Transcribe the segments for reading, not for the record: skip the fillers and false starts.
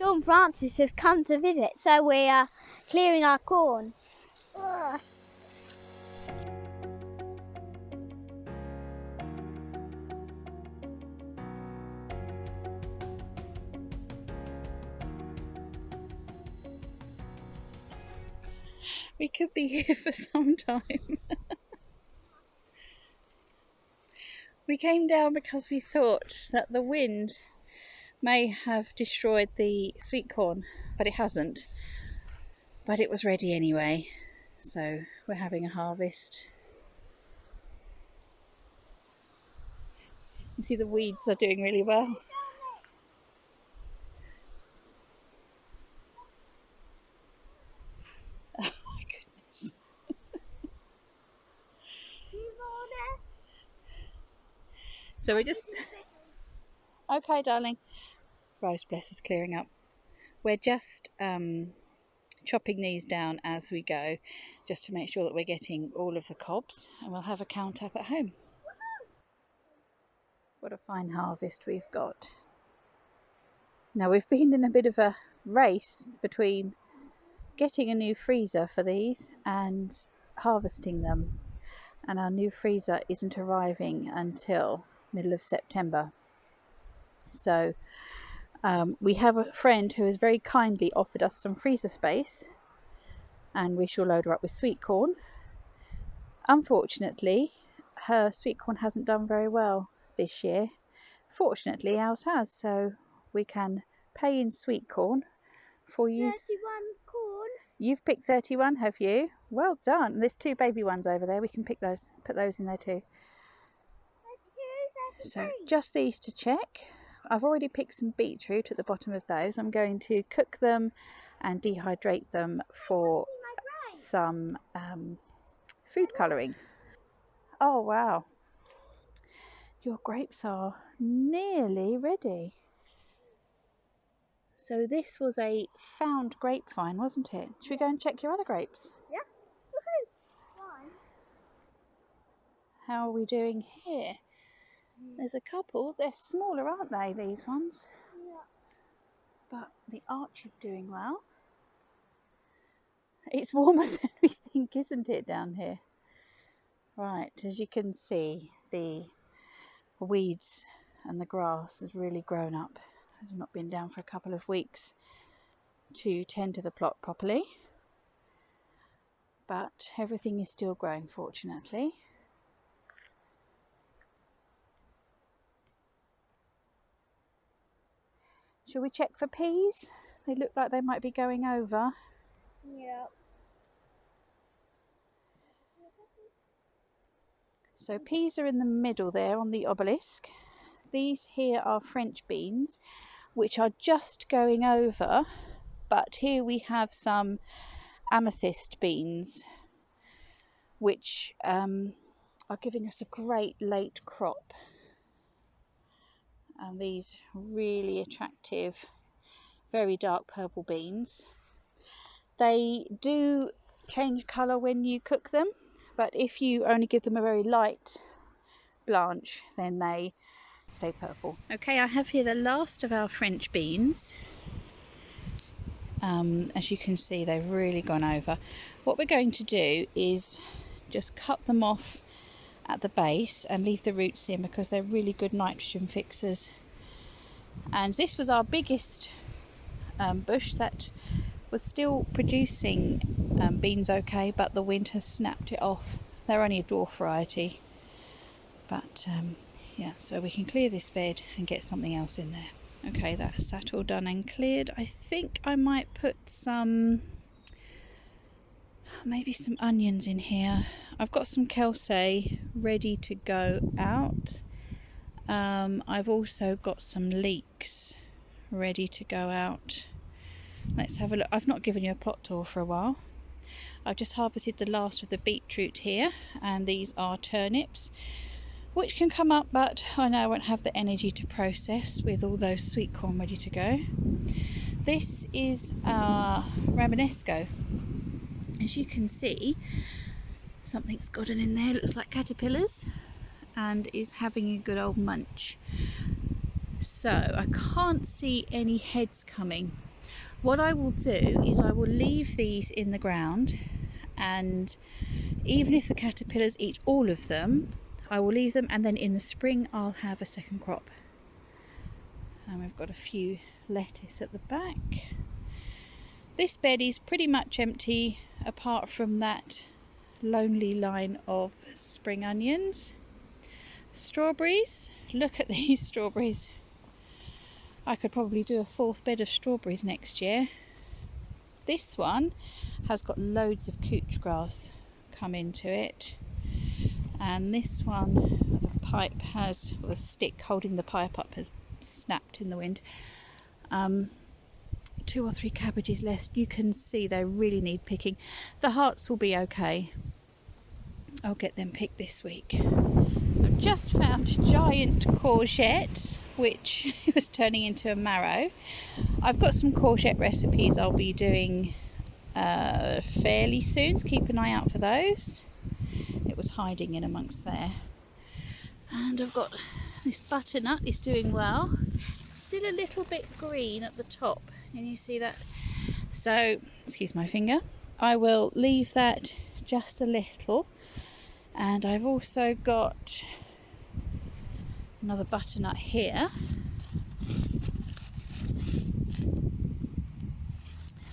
Storm Francis has come to visit, so we are clearing our corn. Ugh. We could be here for some time. We came down because we thought that the wind may have destroyed the sweet corn, but it hasn't. But it was ready anyway, so we're having a harvest. You see the weeds are doing really well. Oh my goodness. So we're just... Okay, darling. Rose, bless us, clearing up. We're just chopping these down as we go, just to make sure that we're getting all of the cobs, and we'll have a count up at home. What a fine harvest we've got. Now we've been in a bit of a race between getting a new freezer for these and harvesting them, and our new freezer isn't arriving until middle of September. So we have a friend who has very kindly offered us some freezer space, and we shall load her up with sweet corn. Unfortunately, her sweet corn hasn't done very well this year. Fortunately, ours has, so we can pay in sweet corn for use. 31 corn. You've picked 31, have you? Well done. There's 2 baby ones over there. We can pick those, put those in there too. 32, So just these to check. I've already picked some beetroot at the bottom of those. I'm going to cook them and dehydrate them for some food colouring. Oh wow, your grapes are nearly ready. So this was a found grapevine, wasn't it? Should we go and check your other grapes? Yeah. Woohoo! How are we doing here? There's a couple. They're smaller, aren't they, these ones? Yeah. But the arch is doing well. It's warmer than we think, isn't it, down here? Right, as you can see, the weeds and the grass has really grown up. I've not been down for a couple of weeks to tend to the plot properly. But everything is still growing, fortunately. Shall we check for peas? They look like they might be going over. Yeah. So peas are in the middle there on the obelisk. These here are French beans, which are just going over, but here we have some amethyst beans, which are giving us a great late crop. And these really attractive, very dark purple beans. They do change colour when you cook them, but if you only give them a very light blanch, then they stay purple. Okay, I have here the last of our French beans. As you can see, they've really gone over. What we're going to do is just cut them off at the base and leave the roots in, because they're really good nitrogen fixers. And this was our biggest bush that was still producing beans okay, but the wind has snapped it off. They're only a dwarf variety, but yeah, so we can clear this bed and get something else in there. Okay, that's that all done and cleared. I think I might put some, maybe some onions in here. I've got some Kelsey ready to go out. I've also got some leeks ready to go out. Let's have a look. I've not given you a plot tour for a while. I've just harvested the last of the beetroot here, and these are turnips, which can come up, but I know I won't have the energy to process with all those sweet corn ready to go. This is our Romanesco. As you can see, something's gotten in there, looks like caterpillars, and is having a good old munch. So I can't see any heads coming What I will do is I will leave these in the ground, and even if the caterpillars eat all of them, I will leave them, and then in the spring I'll have a second crop. And we've got a few lettuce at the back. This bed is pretty much empty apart from that lonely line of spring onions. Strawberries, look at these strawberries. I could probably do a 4th bed of strawberries next year. This one has got loads of couch grass come into it, and this one, the pipe has, well, the stick holding the pipe up has snapped in the wind. 2 or 3 cabbages left. You can see they really need picking. The hearts will be okay. I'll get them picked this week. I've just found a giant courgette, which was turning into a marrow. I've got some courgette recipes I'll be doing fairly soon, so keep an eye out for those. It was hiding in amongst there. And I've got this butternut, is doing well. Still a little bit green at the top. Can you see that? So, excuse my finger. I will leave that just a little. And I've also got another butternut here.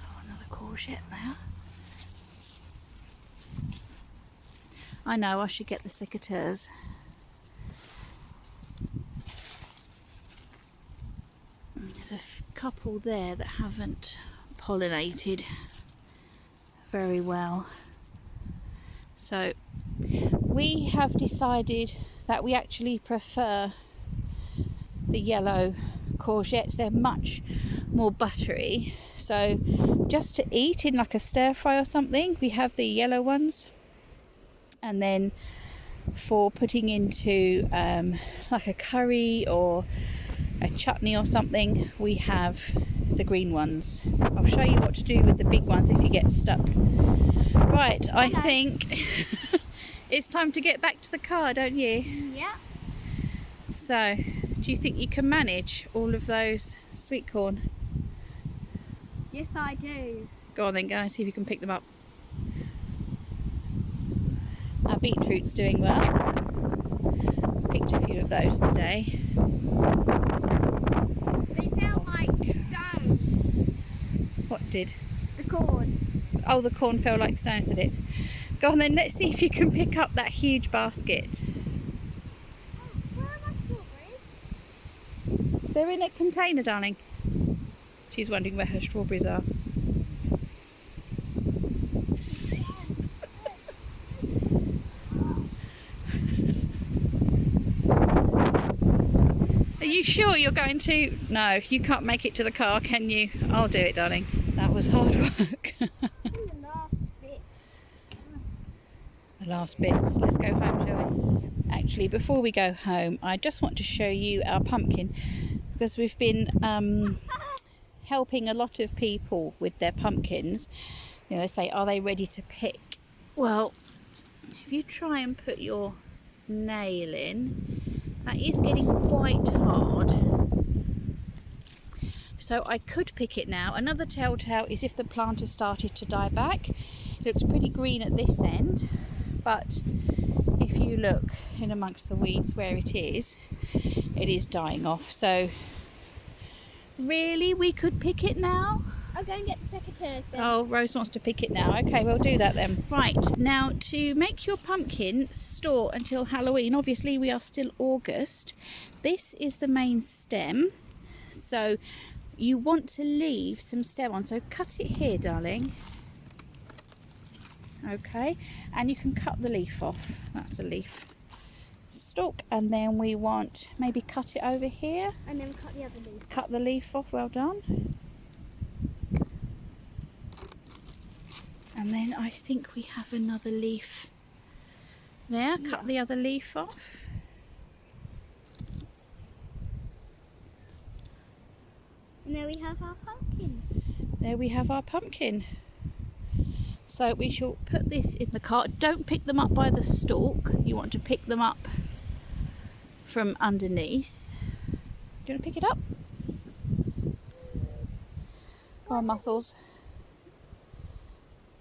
Oh, another courgette there. I know, I should get the secateurs. There's a couple there that haven't pollinated very well. So we have decided that we actually prefer the yellow courgettes. They're much more buttery. So just to eat in like a stir fry or something, we have the yellow ones. And then for putting into like a curry or a chutney or something, we have the green ones. I'll show you what to do with the big ones if you get stuck. Right, I think it's time to get back to the car, don't you? Yeah. So, do you think you can manage all of those sweet corn? Yes, I do. Go on then, go and see if you can pick them up. Our beetroot's doing well. Picked a few of those today. They felt like stones. What did? The corn. Oh, the corn fell like stones, did it? Go on then, let's see if you can pick up that huge basket. Where are my strawberries? They're in a container, darling. She's wondering where her strawberries are. Are you sure you're going to? No, you can't make it to the car, can you? I'll do it, darling. That was hard work. The last bits. The last bits. Let's go home, shall we? Actually, before we go home, I just want to show you our pumpkin, because we've been helping a lot of people with their pumpkins. You know, they say, are they ready to pick? Well, if you try and put your nail in, that is getting quite hard. So I could pick it now. Another telltale is if the plant has started to die back. It looks pretty green at this end, but if you look in amongst the weeds where it is dying off. So really, we could pick it now. I'll go and get the secateurs then. Oh, Rose wants to pick it now. Okay, we'll do that then. Right, now to make your pumpkin store until Halloween, obviously we are still August. This is the main stem. So you want to leave some stem on. So cut it here, darling. Okay, and you can cut the leaf off. That's the leaf stalk. And then we want, maybe cut it over here. And then cut the other leaf. Cut the leaf off, well done. And then I think we have another leaf there. Yeah. Cut the other leaf off. And there we have our pumpkin. There we have our pumpkin. So we shall put this in the cart. Don't pick them up by the stalk. You want to pick them up from underneath. Do you want to pick it up? Go on, Muscles.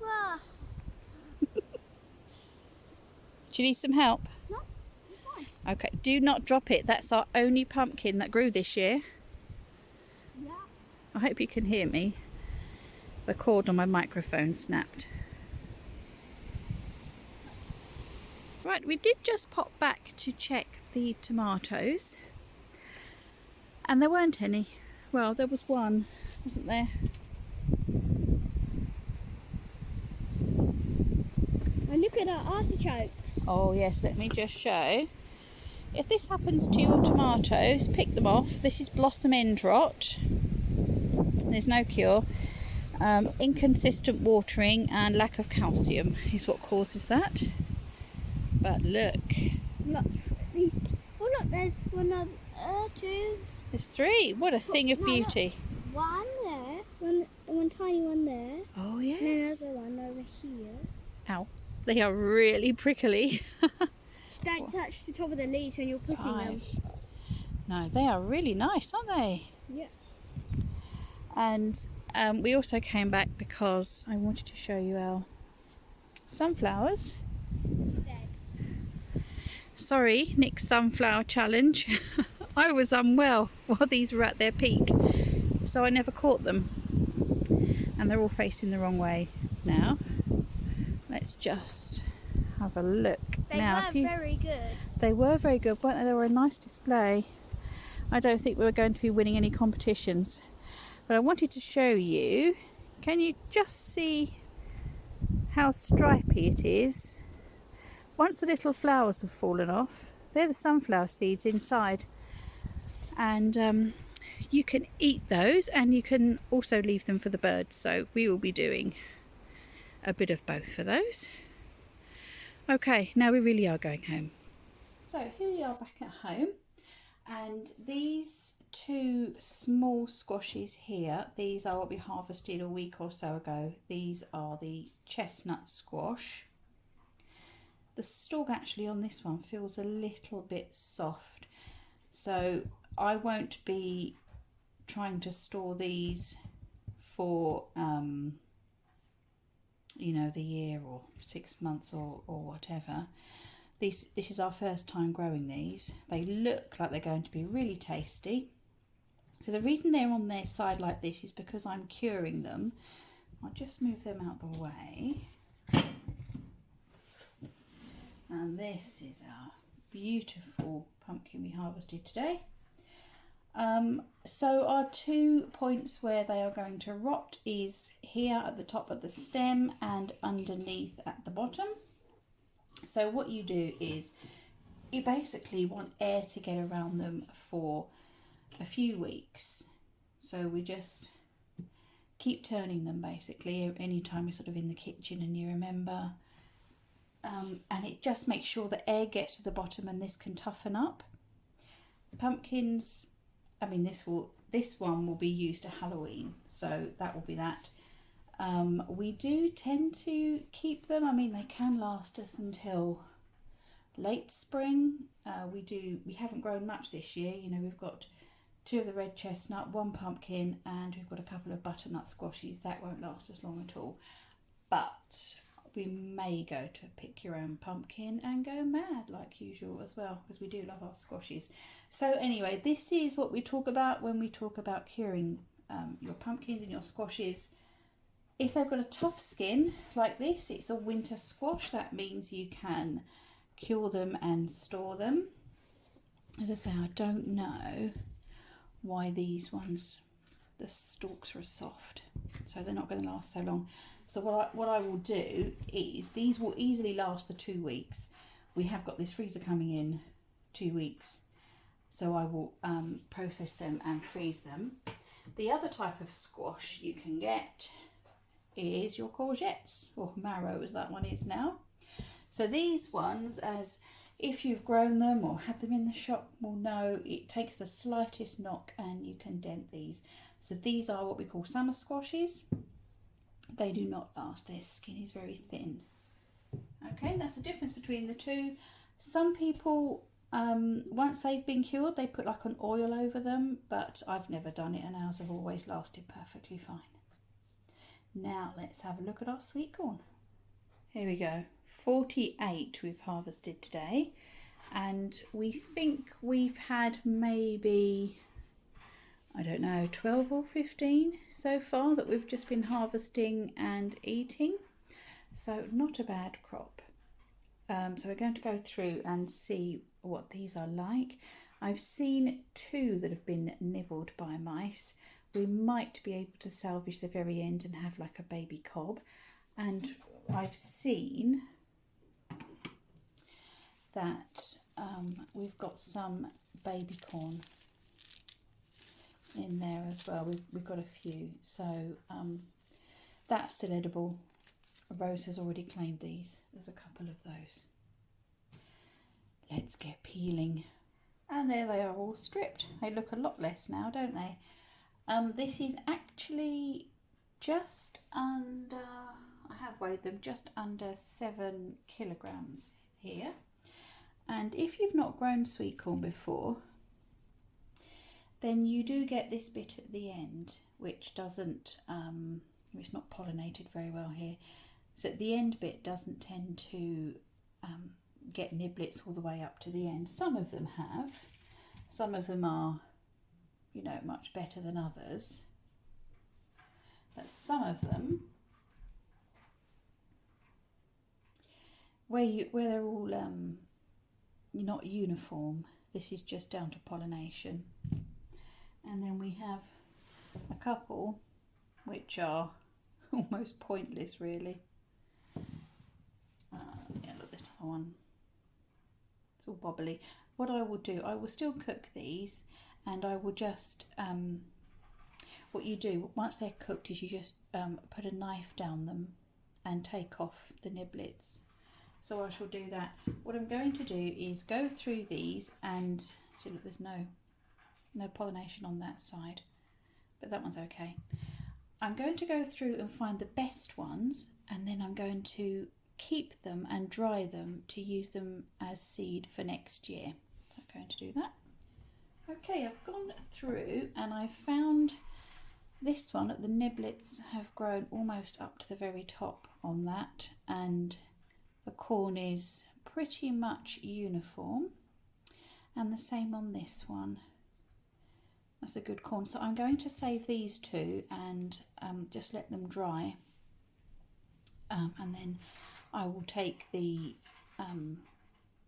Ah, Do you need some help? no, I'm fine. Okay, do not drop it. That's our only pumpkin that grew this year. Yeah. I hope you can hear me. The cord on my microphone snapped. Right, we did just pop back to check the tomatoes. And there weren't any. Well, there was one, wasn't there? And look at our artichokes. Oh yes, let me just show. If this happens to your tomatoes, pick them off. This is blossom end rot. There's no cure. Inconsistent watering and lack of calcium is what causes that. But look. Look, these. Oh look, there's one, two. There's three. What a thing of No, beauty. Look. One there, one tiny one there. Oh And yes. another one over here. Ow. They are really prickly. Just don't touch the top of the leaves when you're picking them. No, they are really nice, aren't they? Yeah. And we also came back because I wanted to show you our sunflowers. Sorry, Nick's sunflower challenge. I was unwell while these were at their peak, so I never caught them. And they're all facing the wrong way now. Let's just have a look. They were very good. They were very good, weren't they? They were a nice display. I don't think we were going to be winning any competitions, but I wanted to show you. Can you just see how stripy it is? Once the little flowers have fallen off, they're the sunflower seeds inside, and you can eat those, and you can also leave them for the birds. So we will be doing a bit of both for those. Okay, now we really are going home. So here we are back at home, and these two small squashes here, these are what we harvested a week or so ago. These are the chestnut squash. The stalk actually on this one feels a little bit soft, so I won't be trying to store these for you know, the year or 6 months or whatever. This is our first time growing these. They look like they're going to be really tasty. So the reason they're on their side like this is because I'm curing them. I'll just move them out the way. And this is our beautiful pumpkin we harvested today. So our 2 points where they are going to rot is here at the top of the stem and underneath at the bottom. So what you do is you basically want air to get around them for a few weeks. So we just keep turning them basically anytime you're sort of in the kitchen and you remember. And it just makes sure that air gets to the bottom and this can toughen up. Pumpkins, I mean this one will be used at Halloween, so that will be that. We do tend to keep them. I mean, they can last us until late spring. We haven't grown much this year. You know, we've got 2 of the red chestnut, 1 pumpkin, and we've got a couple of butternut squashes. That won't last us long at all. But we may go to a pick your own pumpkin and go mad like usual as well, because we do love our squashes. So anyway, this is what we talk about when we talk about curing your pumpkins and your squashes. If they've got a tough skin like this, it's a winter squash. That means you can cure them and store them. As I say, I don't know why these ones, the stalks are soft, so they're not going to last so long. So what I will do is, these will easily last the 2 weeks. We have got this freezer coming in 2 weeks, so I will process them and freeze them. The other type of squash you can get is your courgettes, or marrow as that one is now. So these ones, as if you've grown them or had them in the shop will know, it takes the slightest knock and you can dent these. So these are what we call summer squashes. They do not last, their skin is very thin. Okay, that's the difference between the two. Some people, once they've been cured, they put like an oil over them, but I've never done it and ours have always lasted perfectly fine. Now let's have a look at our sweet corn. Here we go, 48 we've harvested today, and we think we've had maybe, I don't know, 12 or 15 so far that we've just been harvesting and eating. So not a bad crop. So we're going to go through and see what these are like. I've seen 2 that have been nibbled by mice. We might be able to salvage the very end and have like a baby cob. And I've seen that we've got some baby corn in there as well. We've got a few, so that's still edible. Rose has already claimed these. There's a couple of those. Let's get peeling. And there they are, all stripped. They look a lot less now, don't they? This is actually just under, I have weighed them, just under 7 kilograms here. And if you've not grown sweet corn before, then you do get this bit at the end, which doesn't, it's not pollinated very well here. So the end bit doesn't tend to get niblets all the way up to the end. Some of them have. Some of them are, you know, much better than others. But some of them, where they're all not uniform, this is just down to pollination. And then we have a couple which are almost pointless, really. Yeah, look, this other one. It's all bobbly. What I will do, I will still cook these, and I will just, what you do once they're cooked is you just put a knife down them and take off the niblets. So I shall do that. What I'm going to do is go through these and see, look, there's no pollination on that side, but that one's okay. I'm going to go through and find the best ones, and then I'm going to keep them and dry them to use them as seed for next year. So I'm going to do that. Okay, I've gone through and I found this one. The niblets have grown almost up to the very top on that, and the corn is pretty much uniform, and the same on this one. That's a good corn. So I'm going to save these 2 and just let them dry, and then I will take the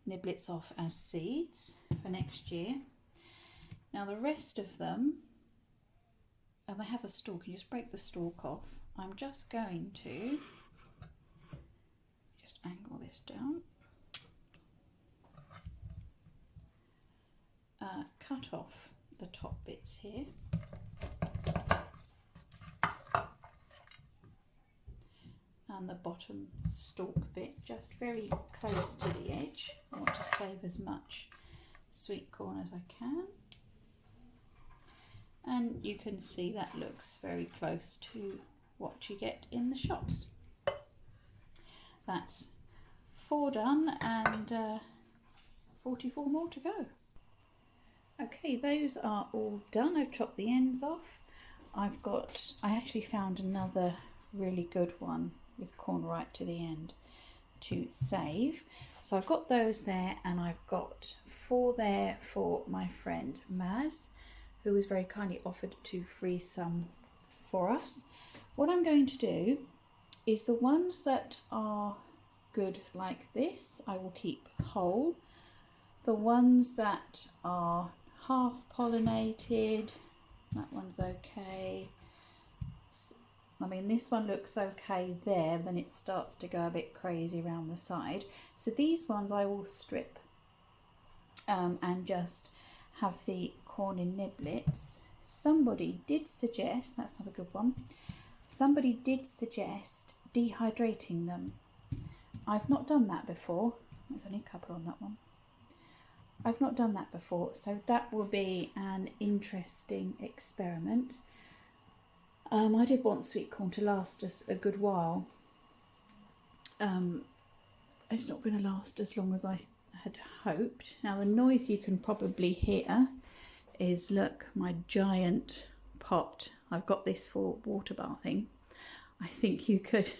niblets off as seeds for next year. Now the rest of them, and they have a stalk, you just break the stalk off. I'm just going to just angle this down, cut off the top bits here, and the bottom stalk bit just very close to the edge. I want to save as much sweet corn as I can, and you can see that looks very close to what you get in the shops. That's 4 done, and 44 more to go. Okay, those are all done. I've chopped the ends off. I actually found another really good one with corn right to the end to save. So I've got those there, and I've got 4 there for my friend Maz, who has very kindly offered to freeze some for us. What I'm going to do is the ones that are good like this, I will keep whole. The ones that are half pollinated, that one's okay. I mean, this one looks okay there, then it starts to go a bit crazy around the side. So these ones I will strip and just have the corn in niblets. Somebody did suggest, that's not a good one, somebody did suggest dehydrating them. I've not done that before. There's only a couple on that one. I've not done that before, so that will be an interesting experiment. I did want sweet corn to last us a good while. It's not going to last as long as I had hoped. Now the noise you can probably hear is, look, my giant pot. I've got this for water bathing. I think you could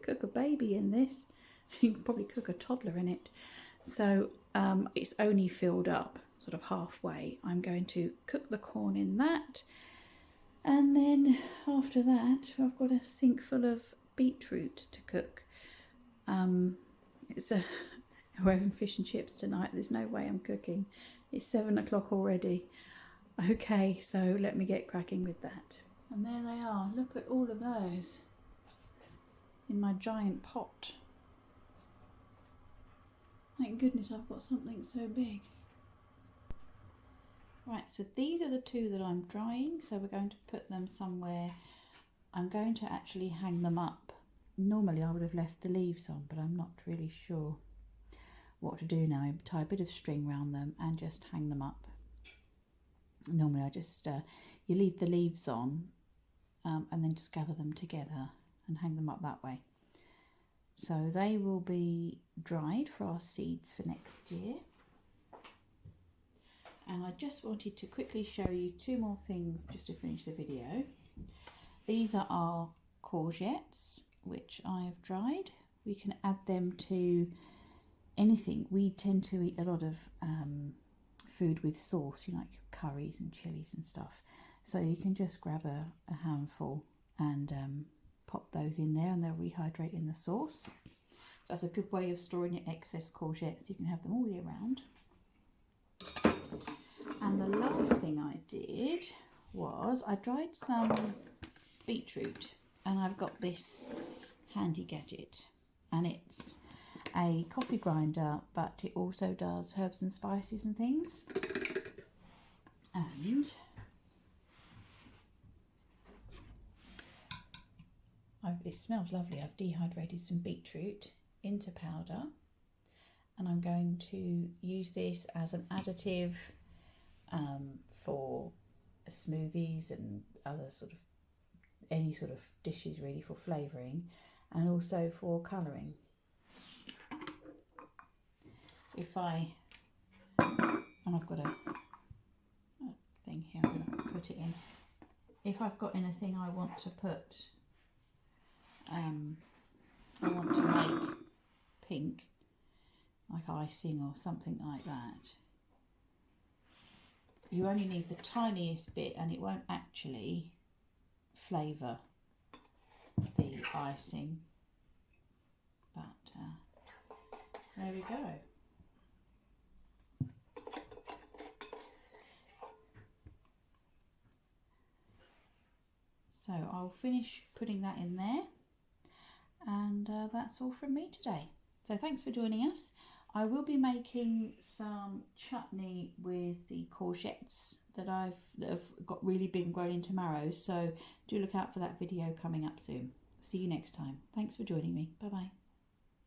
cook a baby in this. You can probably cook a toddler in it. So it's only filled up sort of halfway. I'm going to cook the corn in that, and then after that I've got a sink full of beetroot to cook. We're having fish and chips tonight. There's no way I'm cooking. It's 7 o'clock already. Okay, so let me get cracking with that. And there they are. Look at all of those in my giant pot. Thank goodness I've got something so big. Right, so these are the two that I'm drying, so we're going to put them somewhere. I'm going to actually hang them up. Normally I would have left the leaves on, but I'm not really sure what to do now. I tie a bit of string around them and just hang them up. Normally I just, you leave the leaves on and then just gather them together and hang them up that way. So they will be dried for our seeds for next year. And I just wanted to quickly show you two more things just to finish the video. These are our courgettes, which I have dried. We can add them to anything. We tend to eat a lot of food with sauce, you know, like curries and chilies and stuff. So you can just grab a handful and pop those in there, and they'll rehydrate in the sauce. So that's a good way of storing your excess courgettes. You can have them all year round. And the last thing I did was I dried some beetroot, and I've got this handy gadget, and it's a coffee grinder, but it also does herbs and spices and things. And it smells lovely. I've dehydrated some beetroot into powder, and I'm going to use this as an additive for smoothies and other any sort of dishes really, for flavouring, and also for colouring. And I've got a thing here, I'm going to put it in. If I've got anything I want to put, I want to make pink, like icing or something like that, you only need the tiniest bit, and it won't actually flavour the icing. But there we go. So I'll finish putting that in there, and that's all from me today. So thanks for joining us. I will be making some chutney with the courgettes that have got really big and grown into marrows. So do look out for that video coming up soon. See you next time. Thanks for joining me. Bye bye.